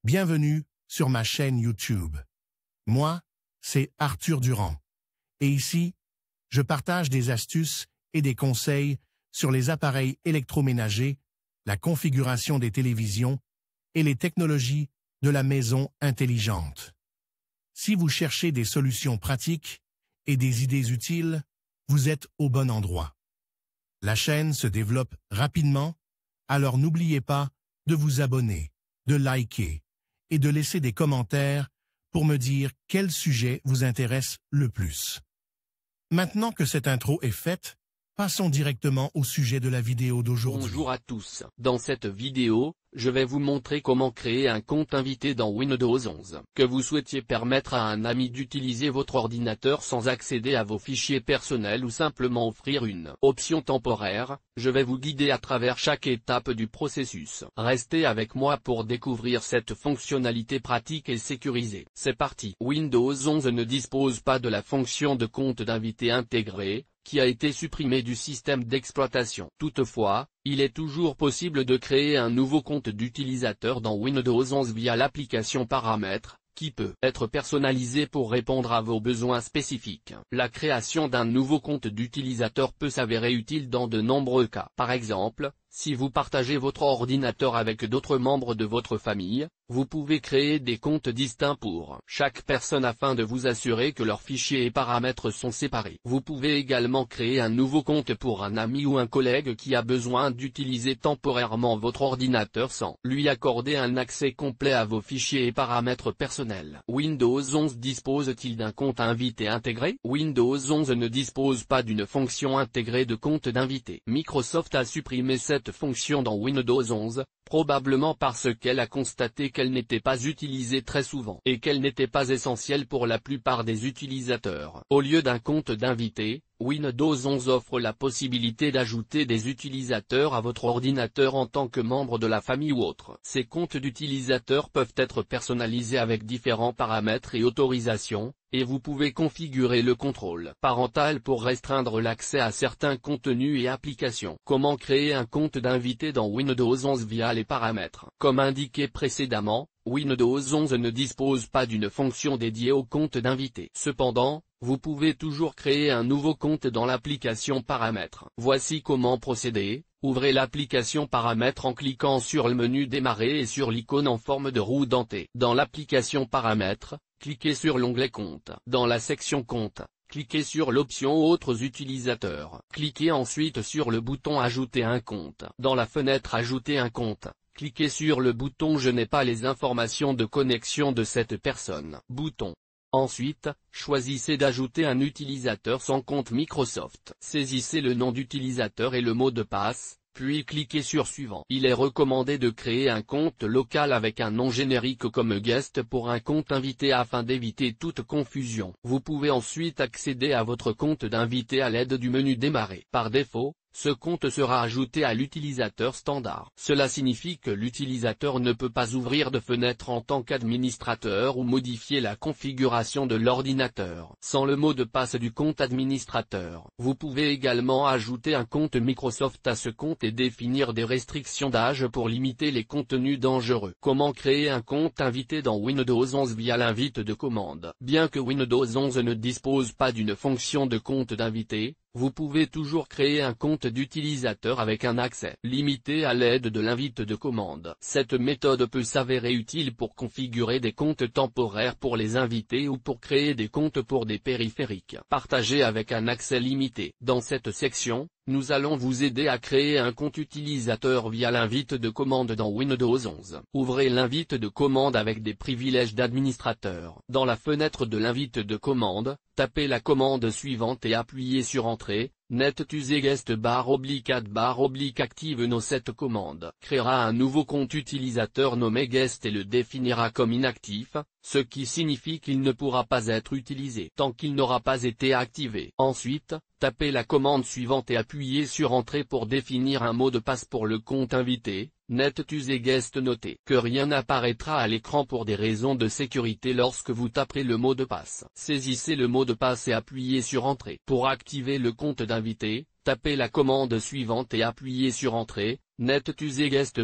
Bienvenue sur ma chaîne YouTube. Moi, c'est Arthur Durand. Et ici, je partage des astuces et des conseils sur les appareils électroménagers, la configuration des télévisions et les technologies de la maison intelligente. Si vous cherchez des solutions pratiques et des idées utiles, vous êtes au bon endroit. La chaîne se développe rapidement, alors n'oubliez pas de vous abonner, de liker et de laisser des commentaires pour me dire quel sujet vous intéresse le plus. Maintenant que cette intro est faite, passons directement au sujet de la vidéo d'aujourd'hui. Bonjour à tous. Dans cette vidéo, je vais vous montrer comment créer un compte invité dans Windows 11. Que vous souhaitiez permettre à un ami d'utiliser votre ordinateur sans accéder à vos fichiers personnels ou simplement offrir une option temporaire, je vais vous guider à travers chaque étape du processus. Restez avec moi pour découvrir cette fonctionnalité pratique et sécurisée. C'est parti. Windows 11 ne dispose pas de la fonction de compte d'invité intégrée, qui a été supprimé du système d'exploitation. Toutefois, il est toujours possible de créer un nouveau compte d'utilisateur dans Windows 11 via l'application Paramètres, qui peut être personnalisé pour répondre à vos besoins spécifiques. La création d'un nouveau compte d'utilisateur peut s'avérer utile dans de nombreux cas. Par exemple, si vous partagez votre ordinateur avec d'autres membres de votre famille, vous pouvez créer des comptes distincts pour chaque personne afin de vous assurer que leurs fichiers et paramètres sont séparés. Vous pouvez également créer un nouveau compte pour un ami ou un collègue qui a besoin d'utiliser temporairement votre ordinateur sans lui accorder un accès complet à vos fichiers et paramètres personnels. Windows 11 dispose-t-il d'un compte invité intégré? Windows 11 ne dispose pas d'une fonction intégrée de compte d'invité. Microsoft a supprimé cette fonction dans Windows 11, probablement parce qu'elle a constaté qu'elle n'était pas utilisée très souvent et qu'elle n'était pas essentielle pour la plupart des utilisateurs. Au lieu d'un compte d'invité, Windows 11 offre la possibilité d'ajouter des utilisateurs à votre ordinateur en tant que membre de la famille ou autre. Ces comptes d'utilisateurs peuvent être personnalisés avec différents paramètres et autorisations, et vous pouvez configurer le contrôle parental pour restreindre l'accès à certains contenus et applications. Comment créer un compte d'invité dans Windows 11 via les paramètres? Comme indiqué précédemment, Windows 11 ne dispose pas d'une fonction dédiée au compte d'invité. Cependant, vous pouvez toujours créer un nouveau compte dans l'application Paramètres. Voici comment procéder. Ouvrez l'application Paramètres en cliquant sur le menu Démarrer et sur l'icône en forme de roue dentée. Dans l'application Paramètres, cliquez sur l'onglet Compte. Dans la section Compte, cliquez sur l'option Autres utilisateurs. Cliquez ensuite sur le bouton Ajouter un compte. Dans la fenêtre Ajouter un compte, cliquez sur le bouton Je n'ai pas les informations de connexion de cette personne. Bouton. Ensuite, choisissez d'ajouter un utilisateur sans compte Microsoft. Saisissez le nom d'utilisateur et le mot de passe, puis cliquez sur Suivant. Il est recommandé de créer un compte local avec un nom générique comme Guest pour un compte invité afin d'éviter toute confusion. Vous pouvez ensuite accéder à votre compte d'invité à l'aide du menu Démarrer. Par défaut, ce compte sera ajouté à l'utilisateur standard. Cela signifie que l'utilisateur ne peut pas ouvrir de fenêtre en tant qu'administrateur ou modifier la configuration de l'ordinateur sans le mot de passe du compte administrateur. Vous pouvez également ajouter un compte Microsoft à ce compte et définir des restrictions d'âge pour limiter les contenus dangereux. Comment créer un compte invité dans Windows 11 via l'invite de commande? Bien que Windows 11 ne dispose pas d'une fonction de compte d'invité, vous pouvez toujours créer un compte d'utilisateur avec un accès limité à l'aide de l'invite de commande. Cette méthode peut s'avérer utile pour configurer des comptes temporaires pour les invités ou pour créer des comptes pour des périphériques partagés avec un accès limité. Dans cette section, nous allons vous aider à créer un compte utilisateur via l'invite de commande dans Windows 11. Ouvrez l'invite de commande avec des privilèges d'administrateur. Dans la fenêtre de l'invite de commande, tapez la commande suivante et appuyez sur Entrée. NetUseGuest /add active cette commande. Créera un nouveau compte utilisateur nommé Guest et le définira comme inactif, ce qui signifie qu'il ne pourra pas être utilisé tant qu'il n'aura pas été activé. Ensuite, tapez la commande suivante et appuyez sur Entrée pour définir un mot de passe pour le compte invité. NetUseGuest notez que rien n'apparaîtra à l'écran pour des raisons de sécurité lorsque vous taperez le mot de passe. Saisissez le mot de passe et appuyez sur Entrée. Pour activer le compte d'invité, tapez la commande suivante et appuyez sur Entrée. NetUseGuest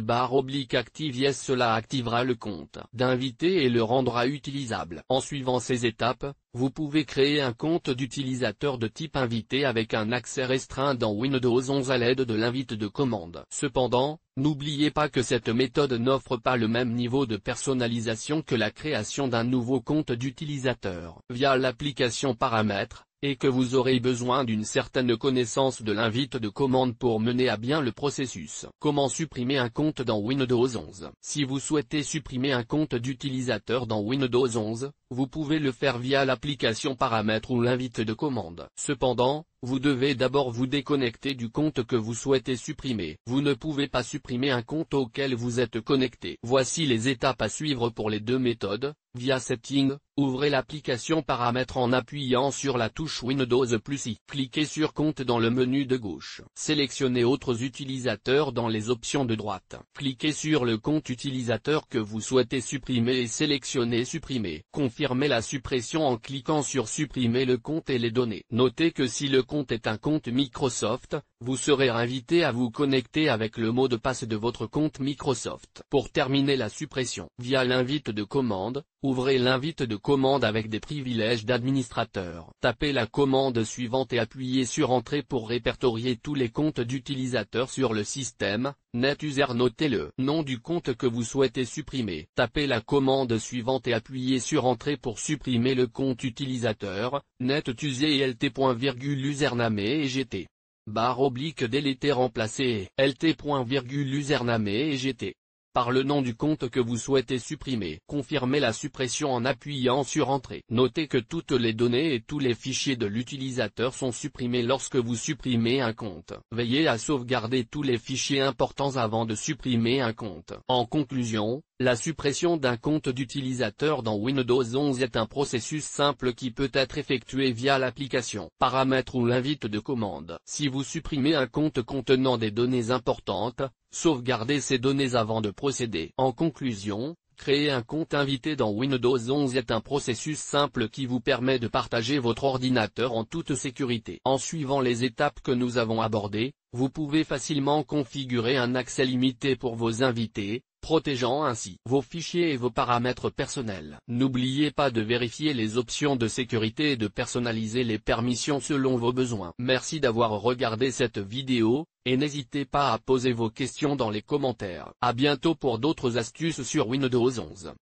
/active yes, cela activera le compte d'invité et le rendra utilisable. En suivant ces étapes, vous pouvez créer un compte d'utilisateur de type invité avec un accès restreint dans Windows 11 à l'aide de l'invite de commande. Cependant, n'oubliez pas que cette méthode n'offre pas le même niveau de personnalisation que la création d'un nouveau compte d'utilisateur via l'application Paramètres, et que vous aurez besoin d'une certaine connaissance de l'invite de commande pour mener à bien le processus. Comment supprimer un compte dans Windows 11? Si vous souhaitez supprimer un compte d'utilisateur dans Windows 11, vous pouvez le faire via l'application Paramètres ou l'invite de commande. Cependant, vous devez d'abord vous déconnecter du compte que vous souhaitez supprimer. Vous ne pouvez pas supprimer un compte auquel vous êtes connecté. Voici les étapes à suivre pour les deux méthodes. Via Settings, ouvrez l'application Paramètres en appuyant sur la touche Windows + I. Cliquez sur Compte dans le menu de gauche. Sélectionnez Autres utilisateurs dans les options de droite. Cliquez sur le compte utilisateur que vous souhaitez supprimer et sélectionnez Supprimer. Confirmez la suppression en cliquant sur Supprimer le compte et les données. Notez que si le compte est un compte Microsoft, vous serez invité à vous connecter avec le mot de passe de votre compte Microsoft. Pour terminer la suppression, via l'invite de commande, ouvrez l'invite de commande avec des privilèges d'administrateur. Tapez la commande suivante et appuyez sur Entrée pour répertorier tous les comptes d'utilisateurs sur le système. NetUser. Notez le nom du compte que vous souhaitez supprimer. Tapez la commande suivante et appuyez sur Entrée pour supprimer le compte utilisateur. NetUser et lt.username et gt. /delete remplacer lt.username et gt par le nom du compte que vous souhaitez supprimer. Confirmez la suppression en appuyant sur Entrée. Notez que toutes les données et tous les fichiers de l'utilisateur sont supprimés lorsque vous supprimez un compte. Veillez à sauvegarder tous les fichiers importants avant de supprimer un compte. En conclusion, la suppression d'un compte d'utilisateur dans Windows 11 est un processus simple qui peut être effectué via l'application Paramètres ou l'invite de commande. Si vous supprimez un compte contenant des données importantes, sauvegardez ces données avant de procéder. En conclusion, créer un compte invité dans Windows 11 est un processus simple qui vous permet de partager votre ordinateur en toute sécurité. En suivant les étapes que nous avons abordées, vous pouvez facilement configurer un accès limité pour vos invités, protégeant ainsi vos fichiers et vos paramètres personnels. N'oubliez pas de vérifier les options de sécurité et de personnaliser les permissions selon vos besoins. Merci d'avoir regardé cette vidéo, et n'hésitez pas à poser vos questions dans les commentaires. À bientôt pour d'autres astuces sur Windows 11.